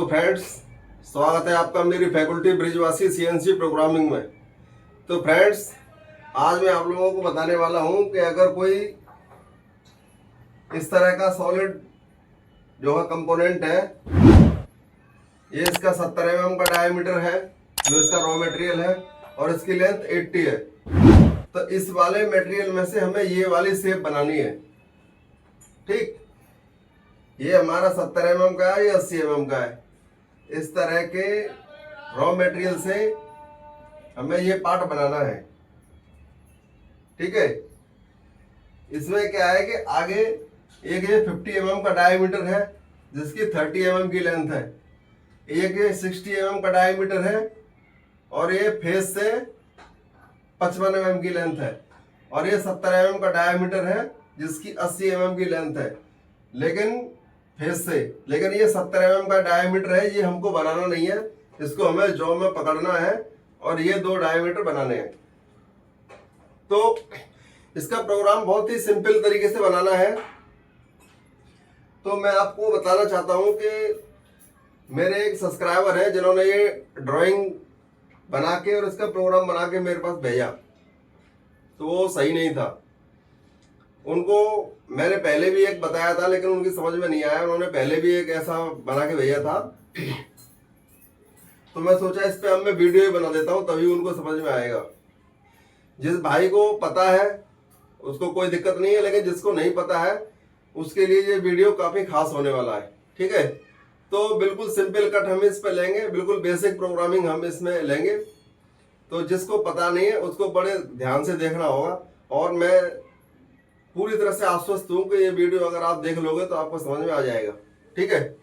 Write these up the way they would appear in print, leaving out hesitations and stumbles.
तो फ्रेंड्स, स्वागत है आपका मेरी फैकल्टी ब्रिजवासी सीएनसी प्रोग्रामिंग में। तो फ्रेंड्स, आज मैं आप लोगों को बताने वाला हूं कि अगर कोई इस तरह का सॉलिड जो है कंपोनेंट है, ये इसका 70 mm का डायमीटर है, जो इसका रॉ मटेरियल है, और इसकी लेंथ 80 है। तो इस वाले मटेरियल में से हमें ये वाली शेप बनानी है। ठीक, ये हमारा 70 mm का है, ये 80 mm का है। इस तरह के रॉ मटेरियल से हमें ये पार्ट बनाना है। ठीक है, इसमें क्या है कि आगे एक ये 50 mm का डायमीटर है, जिसकी 30 mm की लेंथ है। एक ये 60 mm का डायमीटर है, और ये फेस से 55 mm की लेंथ है। और ये 70 mm का डायमीटर है, जिसकी 80 mm की लेंथ है, लेकिन फेस से। लेकिन ये 70 mm का डायमीटर है, ये हमको बनाना नहीं है, इसको हमें जॉ में पकड़ना है, और ये दो डायमीटर बनाने हैं। तो इसका प्रोग्राम बहुत ही सिंपल तरीके से बनाना है। तो मैं आपको बताना चाहता हूं कि मेरे एक सब्सक्राइबर है, जिन्होंने ये ड्राइंग बना के और इसका प्रोग्राम बना के मेरे पास भेजा, तो वो सही नहीं था। उनको मैंने पहले भी एक बताया था, लेकिन उनकी समझ में नहीं आया। उन्होंने पहले भी एक ऐसा बना के भेजा था। तो मैं सोचा इस पे अब मैं वीडियो ही बना देता हूँ, तभी उनको समझ में आएगा। जिस भाई को पता है उसको कोई दिक्कत नहीं है, लेकिन जिसको नहीं पता है उसके लिए ये वीडियो काफ़ी खास होने वाला है। ठीक है, तो बिल्कुल सिंपल कट हम इस पे लेंगे, बिल्कुल बेसिक प्रोग्रामिंग हम इसमें लेंगे। तो जिसको पता नहीं है उसको बड़े ध्यान से देखना होगा। और मैं पूरी तरह से आश्वस्त हूं कि ये वीडियो अगर आप देख लोगे तो आपको समझ में आ जाएगा। ठीक है,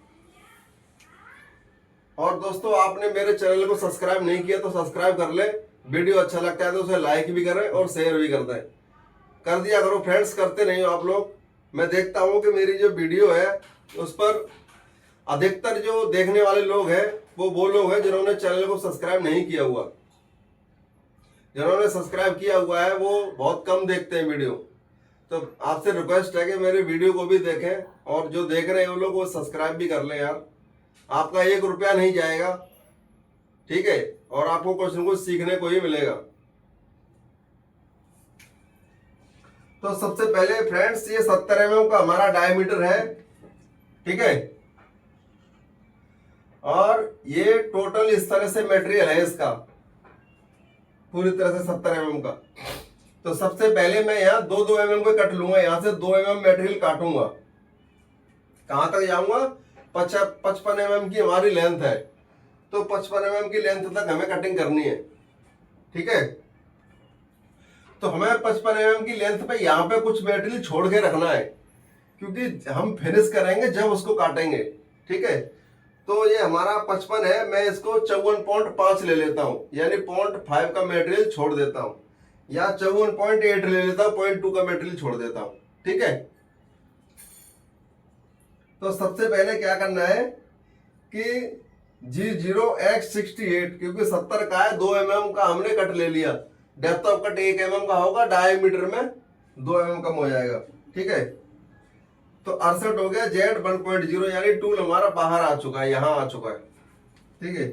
और दोस्तों, आपने मेरे चैनल को सब्सक्राइब नहीं किया तो सब्सक्राइब कर ले। वीडियो अच्छा लगता है तो उसे लाइक भी करें और शेयर भी कर दें। कर दिया करो फ्रेंड्स, करते नहीं हो आप लोग। मैं देखता हूं कि मेरी जो वीडियो है उस पर अधिकतर जो देखने वाले लोग हैं वो लोग हैं जिन्होंने चैनल को सब्सक्राइब नहीं किया हुआ। जिन्होंने सब्सक्राइब किया हुआ है वो बहुत कम देखते हैं वीडियो। तो आपसे रिक्वेस्ट है कि मेरे वीडियो को भी देखें, और जो देख रहे हैं वो लोग वो सब्सक्राइब भी कर लें यार। आपका 1 रुपया नहीं जाएगा। ठीक है, और आपको कुछ न कुछ सीखने को ही मिलेगा। तो सबसे पहले फ्रेंड्स, ये 70 mm का हमारा डायमीटर है। ठीक है, और ये टोटल इस तरह से मटेरियल है इसका, पूरी तरह से 70 mm का। तो सबसे पहले मैं यहाँ 2-2 mm को कट लूंगा। यहाँ से 2 mm मटेरियल काटूंगा। कहां तक जाऊंगा? 55 mm की हमारी लेंथ है, तो 55 mm की लेंथ तक हमें कटिंग करनी है। ठीक है, तो हमें 55 mm की लेंथ पे यहाँ पे कुछ मटेरियल छोड़ के रखना है, क्योंकि हम फिनिश करेंगे जब उसको काटेंगे। ठीक है, तो ये हमारा 55 है, मैं इसको 54.5 ले लेता हूँ, यानी 0.5 का मटेरियल छोड़ देता हूँ, या 54.8 ले लेता हूँ, 0.2 का मटेरियल छोड़ देता हूँ। ठीक है, तो सबसे पहले क्या करना है कि G0X68, क्योंकि 70 का है, 2 mm का हमने कट ले लिया। डेप्थ ऑफ कट 1 mm का होगा, डायमीटर में 2 mm कम हो जाएगा। ठीक है, तो 68 हो गया। Z1.0 यानी टूल हमारा बाहर आ चुका है, यहां आ चुका है। ठीक है,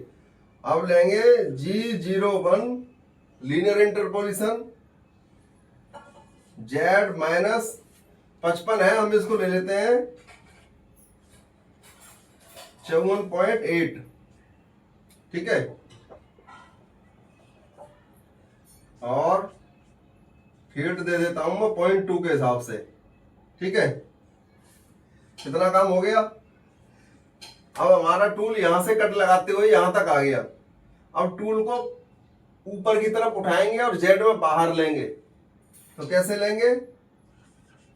अब लेंगे G01 linear interpolation. Z minus 55 है, हम इसको ले लेते हैं 54.8। ठीक है, और फीट दे देता हूं मैं 0.2 के हिसाब से। ठीक है, कितना काम हो गया। अब हमारा टूल यहां से कट लगाते हुए यहां तक आ गया। अब टूल को ऊपर की तरफ उठाएंगे और जेड में बाहर लेंगे। तो कैसे लेंगे?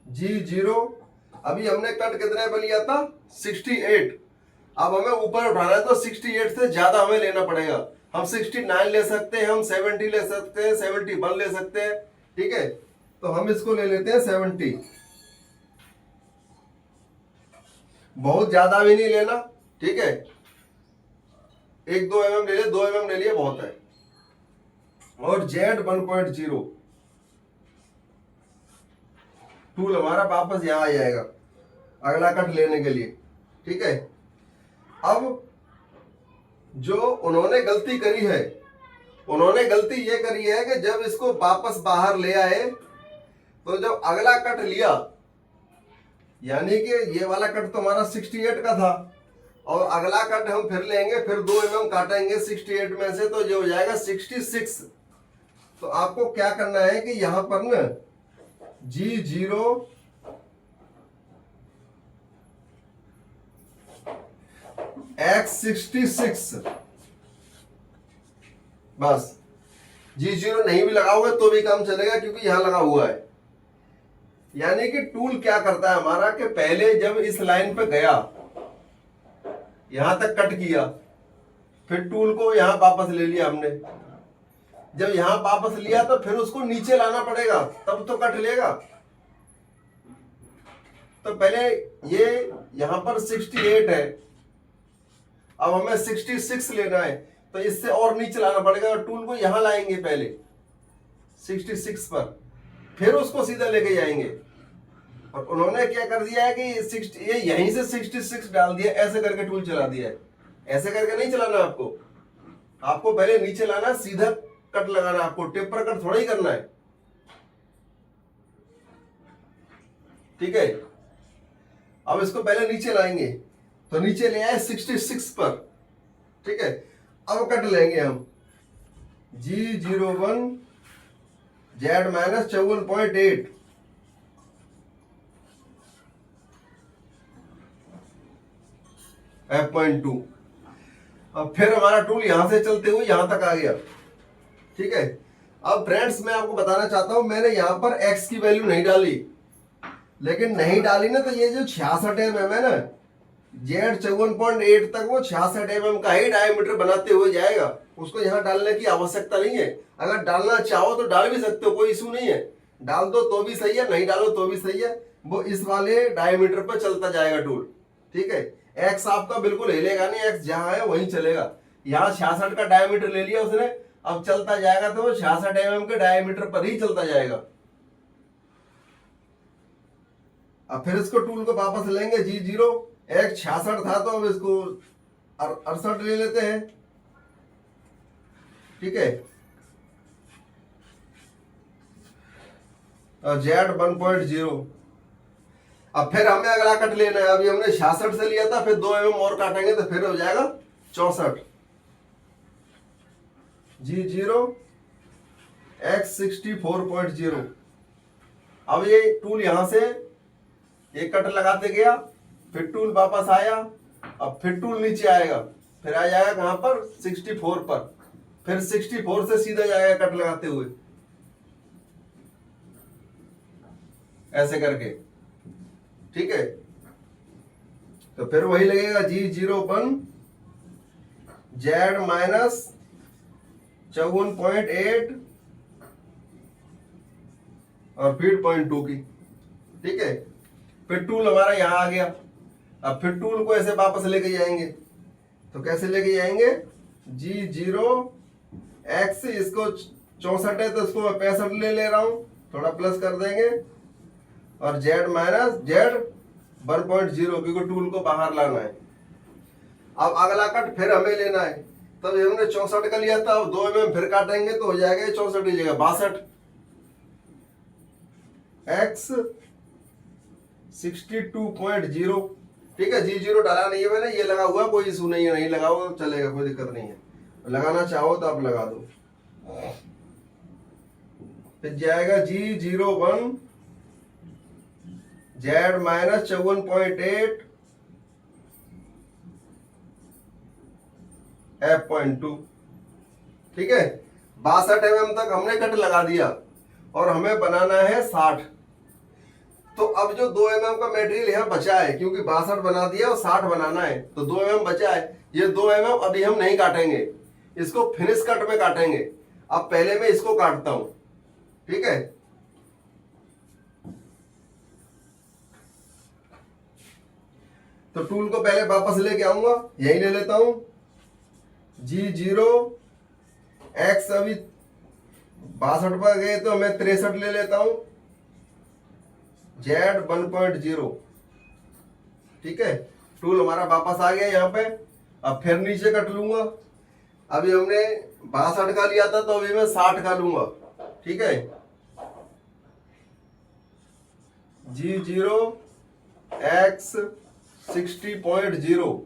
G0, अभी हमने कट कितने पे लिया था? 68। अब हमें ऊपर उठाना है, तो 68 से ज्यादा हमें लेना पड़ेगा। हम 69 ले सकते हैं, हम 70 ले सकते हैं, 71 ले सकते हैं। ठीक है, तो हम इसको ले लेते हैं 70। बहुत ज्यादा भी नहीं लेना। ठीक है, 1-2 mm ले लिया, 2 mm ले लिया बहुत है। और Z1.0 टूल हमारा वापस यहां आ जाएगा अगला कट लेने के लिए। ठीक है, अब जो उन्होंने गलती करी है, उन्होंने गलती ये करी है कि जब इसको वापस बाहर ले आए तो जब अगला कट लिया, यानी कि ये वाला कट तो हमारा 68 का था और अगला कट हम फिर लेंगे, फिर 2 mm काटेंगे 68 में से, तो जो हो जाएगा 66। तो आपको क्या करना है कि यहां पर ना G0 X66, बस G0 नहीं भी लगाओगे तो भी काम चलेगा क्योंकि यहां लगा हुआ है। यानी कि टूल क्या करता है हमारा कि पहले जब इस लाइन पे गया, यहां तक कट किया, फिर टूल को यहां वापस ले लिया हमने, जब यहां वापस लिया तो फिर उसको नीचे लाना पड़ेगा तब तो कट लेगा। तो पहले ये यहां पर 68 है, अब हमें 66 लेना है, तो इससे और नीचे लाना पड़ेगा और टूल को यहां लाएंगे पहले 66 पर, फिर उसको सीधा लेके जाएंगे। और उन्होंने क्या कर दिया है कि ये यहीं से 66 डाल दिया, ऐसे करके टूल चला दिया है। ऐसे करके नहीं चलाना आपको, आपको पहले नीचे लाना, सीधा कट लगाना, आपको टेपर कट थोड़ा ही करना है। ठीक है, अब इसको पहले नीचे लाएंगे, तो नीचे ले आए 66 पर। ठीक है, अब कट लेंगे हम G01 Z माइनस 54.8, F.2। अब फिर हमारा टूल यहां से चलते हुए यहां तक आ गया। ठीक है, अब फ्रेंड्स मैं आपको बताना चाहता हूं, मैंने यहां पर x की वैल्यू नहीं डाली, लेकिन नहीं डाली ना तो ये जो 66 mm है ना, Z 54.8 तक वो 66 mm का ही डायमीटर बनाते हुए जाएगा, उसको यहाँ डालने की आवश्यकता नहीं है। अगर डालना चाहो तो डाल भी सकते हो, कोई इशू नहीं है, डाल दो तो भी सही है, नहीं डालो तो भी सही है, वो इस वाले डायमीटर पर चलता जाएगा टूल। ठीक है, एक्स आपका बिल्कुल हिलेगा नहीं, एक्स जहां है वहीं चलेगा। यहाँ 66 का डायमीटर ले लिया उसने, अब चलता जाएगा तो वो 66 mm के डायमीटर पर ही चलता जाएगा। अब फिर इसको टूल को वापस लेंगे, G0 X 66 था तो अब इसको 68 ले लेते हैं। ठीक है, Z 1.0। अब फिर हमें अगला कट लेना है, अभी हमने 66 से लिया था, फिर 2 mm और काटेंगे तो फिर हो जाएगा 64। G0 X 64.0। अब ये टूल यहां से एक कट लगाते गया, फिर टूल वापस आया, अब फिर टूल नीचे आएगा, फिर आ जाएगा कहां पर 64 पर, फिर 64 से सीधा जाएगा कट लगाते हुए, ऐसे करके। ठीक है, तो फिर वही लगेगा G01 Z माइनस 54.8 और फिर 0.2 की। ठीक है, फिर टूल हमारा यहां आ गया, अब फिर टूल को ऐसे वापस लेके जाएंगे, तो कैसे लेके जाएंगे, G0 X, इसको 64 है तो इसको मैं 65 ले रहा हूं, थोड़ा प्लस कर देंगे, और Z माइनस Z 1.0 क्योंकि टूल को बाहर लाना है। अब अगला कट फिर हमें लेना है, तब हमने 64 का लिया था, अब 2 mm फिर काटेंगे तो हो जाएगा 64 की जगह 62। X 62.0। ठीक है, G0 डाला नहीं है मैंने, ये लगा हुआ, कोई इशू नहीं है, नहीं लगाओ तो चलेगा, कोई दिक्कत नहीं है, लगाना चाहो तो आप लगा दो। फिर जाएगा G01 Z माइनस 54.8 F.2। ठीक है, 62 mm तक हमने कट लगा दिया और हमें बनाना है 60। तो अब जो 2 mm का मटेरियल यहाँ बचा है, क्योंकि 62 बना दिया और 60 बनाना है, तो 2 mm बचा है, ये 2 mm अभी हम नहीं काटेंगे, इसको फिनिश कट में काटेंगे। अब पहले मैं इसको काटता हूं। ठीक है, तो टूल को पहले वापस लेके आऊंगा, यही ले लेता हूं G0 X, अभी 62 पर गए तो मैं 63 ले लेता हूं, Z 1.0। ठीक है, टूल हमारा वापस आ गया यहाँ पे, अब फिर नीचे कट लूंगा। अभी हमने 62 का लिया था तो अभी मैं 60 का लूंगा। ठीक है, G0 X 60.0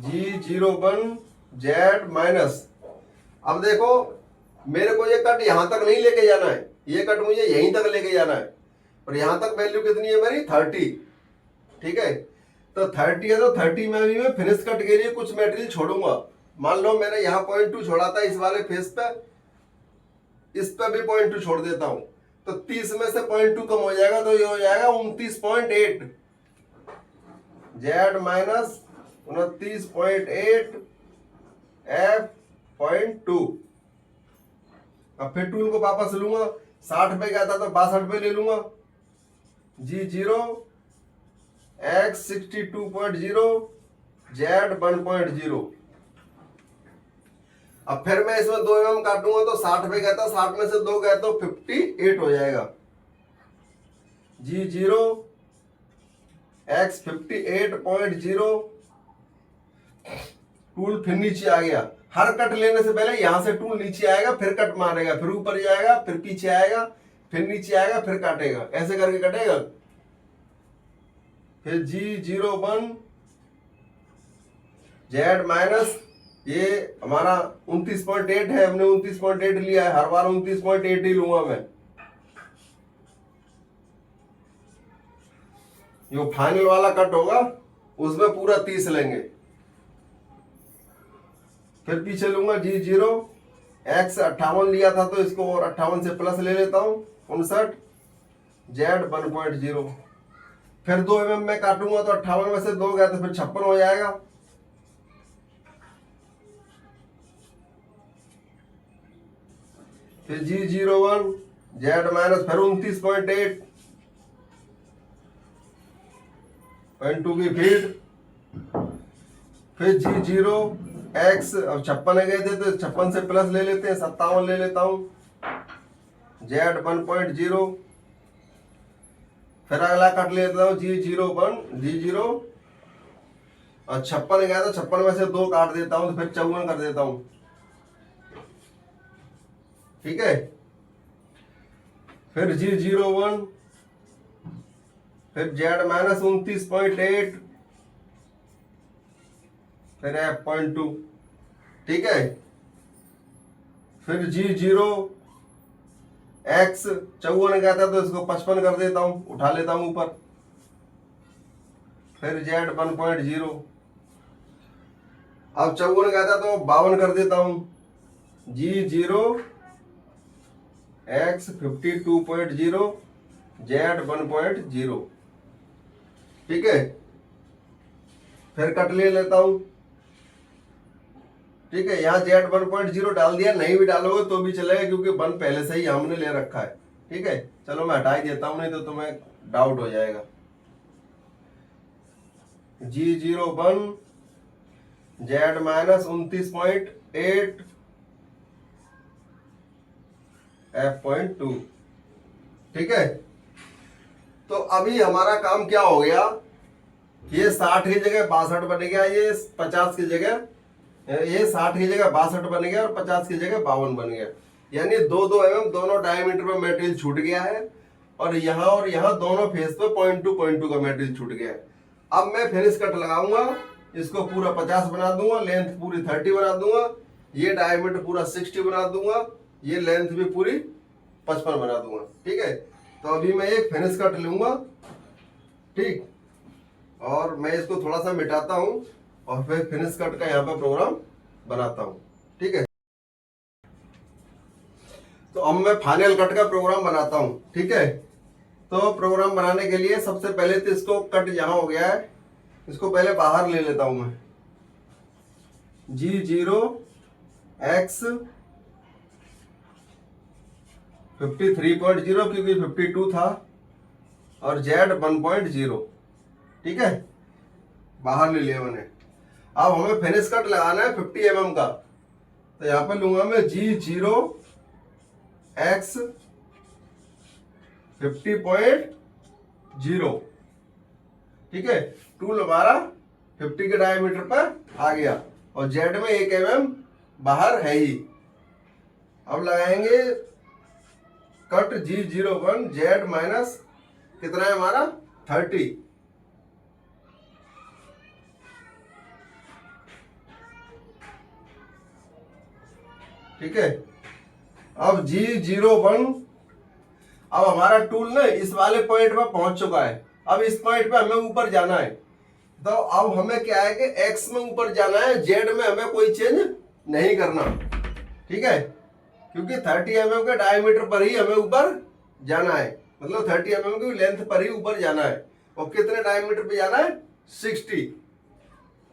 G01 Z minus. अब देखो मेरे को ये कट यहां तक नहीं लेके जाना है, ये कट मुझे यहीं तक लेके जाना है, और यहां तक वैल्यू कितनी है मेरी 30। ठीक है, तो 30 है तो 30 में भी मैं फिनिश कट के लिए कुछ मटेरियल छोड़ूंगा। मान लो मैंने यहाँ 0.2 छोड़ा था इस वाले फेस पे, इस पे भी 0.2 छोड़ देता हूं, तो 30 में से 0.2 कम हो जाएगा, तो ये हो जाएगा 29.8 Z माइनस 29.8 F.2। अब फिर टूल को वापस लूंगा, 60 पे गया था तो 62 पे ले लूंगा। G0 X 62.0 Z 1.0। अब फिर मैं इसमें 2 mm काटूंगा तो 60 पे गया था, 60 में से 2 गया तो 58 हो जाएगा। G0 X 58.0। टूल फिर नीचे आ गया। हर कट लेने से पहले यहां से टूल नीचे आएगा, फिर कट मारेगा, फिर ऊपर जाएगा, फिर पीछे आएगा, फिर नीचे आएगा, फिर काटेगा, ऐसे करके कटेगा। फिर G01 Z माइनस, ये हमारा 29.8 है, हमने 29.8 लिया है, हर बार 29.8 ही लूंगा मैं। जो फाइनल वाला कट होगा उसमें पूरा 30 लेंगे। फिर पीछे लूंगा G0 X 58 लिया था तो इसको और 58 से प्लस ले लेता हूं, 59 Z 1.0। फिर 2 mm में काटूंगा तो 58 में से 2 गया तो फिर 56 हो जाएगा। फिर G01 Z माइनस, फिर 29.8 0.2 की फीड। फिर G0 X, अब 56 गए थे तो 56 से प्लस ले लेते हैं, 57 ले लेता हूं, Z 1.0। फिर अगला कट लेता हूं G01 G0, और 56 गया तो 56 में से 2 काट देता हूं तो फिर 54 कर देता हूं। ठीक है, फिर G01, फिर Z माइनस 29.8, फिर F.2। ठीक है, फिर G0 X 54 गया था तो इसको 55 कर देता हूं, उठा लेता हूं ऊपर। फिर Z 1.0, अब 54 गया था तो 52 कर देता हूं। G0 X 52.0 Z 1.0। ठीक है, फिर कट ले लेता हूं। ठीक है, यहाँ Z 1.0 डाल दिया, नहीं भी डालोगे तो भी चलेगा क्योंकि 1 पहले से ही हमने ले रखा है। ठीक है, चलो मैं हटा ही देता हूं, नहीं तो तुम्हें डाउट हो जाएगा। G01 Z minus 29.8 F.2। ठीक है, तो अभी हमारा काम क्या हो गया, ये 60 की जगह 62 बन गया, ये 50 की जगह, ये 60 की जगह 62 बन गया और 50 की जगह 52 बन गया। यानी 2-2 mm दोनों डायमीटर में मटेरियल छूट गया है, और यहाँ दोनों फेस पे 0.2 का मटेरियल छूट गया है। अब मैं फिनिश कट लगाऊंगा, इसको पूरा 50 बना दूंगा, लेंथ पूरी 30 बना दूंगा, ये डायमीटर पूरा 60 बना दूंगा, ये लेंथ भी पूरी 55 बना दूंगा। ठीक है, तो अभी मैं एक फिनिश कट लूंगा। ठीक, और मैं इसको थोड़ा सा मिटाता हूं और फिर फिनिश कट का यहाँ पे प्रोग्राम बनाता हूं। ठीक है, तो अब मैं फाइनल कट का प्रोग्राम बनाता हूं। ठीक है, तो प्रोग्राम बनाने के लिए सबसे पहले तो इसको कट जहां हो गया है इसको पहले बाहर ले लेता हूं मैं। G0 X 53.0 क्योंकि 52 था, और Z 1.0। ठीक है, बाहर ले लिया मैंने। अब हमें फिनिश कट लगाना है 50 mm का, तो यहां पर लूंगा मैं G0 X 50.0। ठीक है, टूल हमारा 50 के डायमीटर पर आ गया और जेड में 1 mm बाहर है ही। अब लगाएंगे कट G01 जेड माइनस कितना है हमारा 30। ठीक है, अब G01 अब हमारा टूल ना इस वाले पॉइंट पर पहुंच चुका है। अब इस पॉइंट पे हमें ऊपर जाना है, तो अब हमें क्या है कि x में ऊपर जाना है, z में हमें कोई चेंज नहीं करना। ठीक है, क्योंकि 30 mm के डायमीटर पर ही हमें ऊपर जाना है, मतलब 30 mm की लेंथ पर ही ऊपर जाना है। और कितने डायमीटर पे जाना है 60।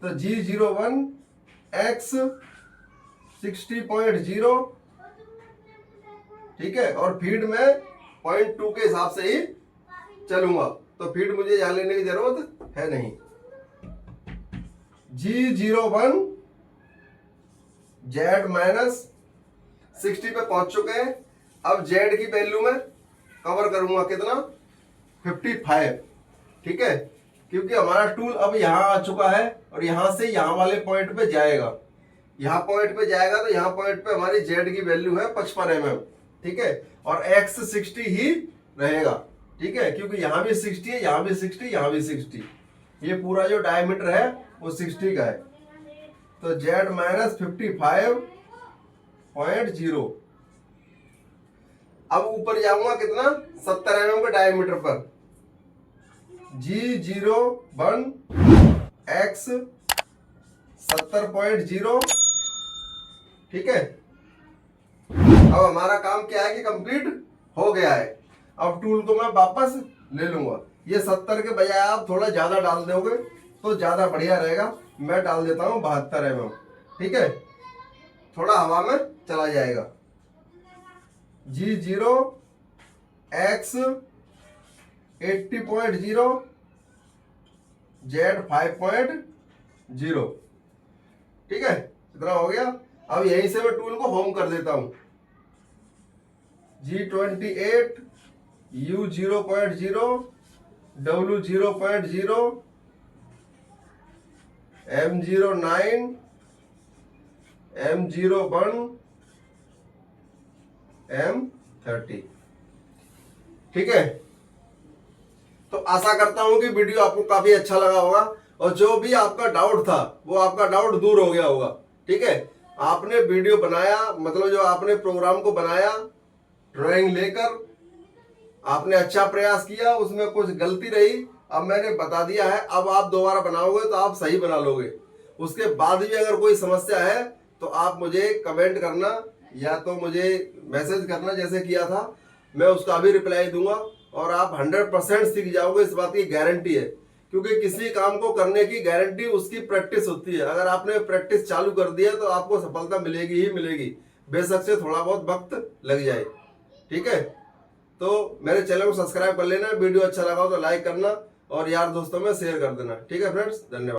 तो G01 x 60.0, ठीक है, और फीड में 0.2 के हिसाब से ही चलूंगा, तो फीड मुझे यहां लेने की जरूरत है नहीं। G01 जेड माइनस 60 पे पहुंच चुके हैं। अब जेड की वैल्यू में कवर करूंगा कितना 55। ठीक है, क्योंकि हमारा टूल अब यहां आ चुका है और यहां से यहां वाले पॉइंट पे जाएगा। यहां पॉइंट पे जाएगा तो यहां पॉइंट पे हमारी जेड की वैल्यू है 55 mm। ठीक है, और x 60 ही रहेगा। ठीक है, क्योंकि यहां भी 60 है, यहां भी 60, यहां भी 60, ये पूरा जो डायमीटर है वो 60 का है। तो z माइनस 55.0। अब ऊपर जाऊंगा कितना 70 mm के डायमीटर पर। G01 x 70.0। ठीक है, अब हमारा काम क्या है कि कंप्लीट हो गया है। अब टूल को मैं वापस ले लूंगा। ये 70 के बजाय आप थोड़ा ज्यादा डाल दोगे तो ज्यादा बढ़िया रहेगा। मैं डाल देता हूं 72 mm। ठीक है, थोड़ा हवा में चला जाएगा। G0 x 80.0 z 5.0। ठीक है, इतना हो गया। अब यहीं से मैं टूल को होम कर देता हूं। G28 U 0.0 W 0.0 M09 M01 M30। ठीक है, तो आशा करता हूं कि वीडियो आपको काफी अच्छा लगा होगा और जो भी आपका डाउट था वो आपका डाउट दूर हो गया होगा। ठीक है, आपने वीडियो बनाया, मतलब जो आपने प्रोग्राम को बनाया ड्राइंग लेकर, आपने अच्छा प्रयास किया, उसमें कुछ गलती रही अब मैंने बता दिया है। अब आप दोबारा बनाओगे तो आप सही बना लोगे। उसके बाद भी अगर कोई समस्या है तो आप मुझे कमेंट करना या तो मुझे मैसेज करना, जैसे किया था, मैं उसका भी रिप्लाई दूंगा और आप 100% सीख जाओगे, इस बात की गारंटी है। क्योंकि किसी काम को करने की गारंटी उसकी प्रैक्टिस होती है। अगर आपने प्रैक्टिस चालू कर दिया तो आपको सफलता मिलेगी ही मिलेगी, बेशक से थोड़ा बहुत वक्त लग जाए। ठीक है, तो मेरे चैनल को सब्सक्राइब कर लेना, वीडियो अच्छा लगा हो तो लाइक करना और यार दोस्तों में शेयर कर देना। ठीक है फ्रेंड्स, धन्यवाद।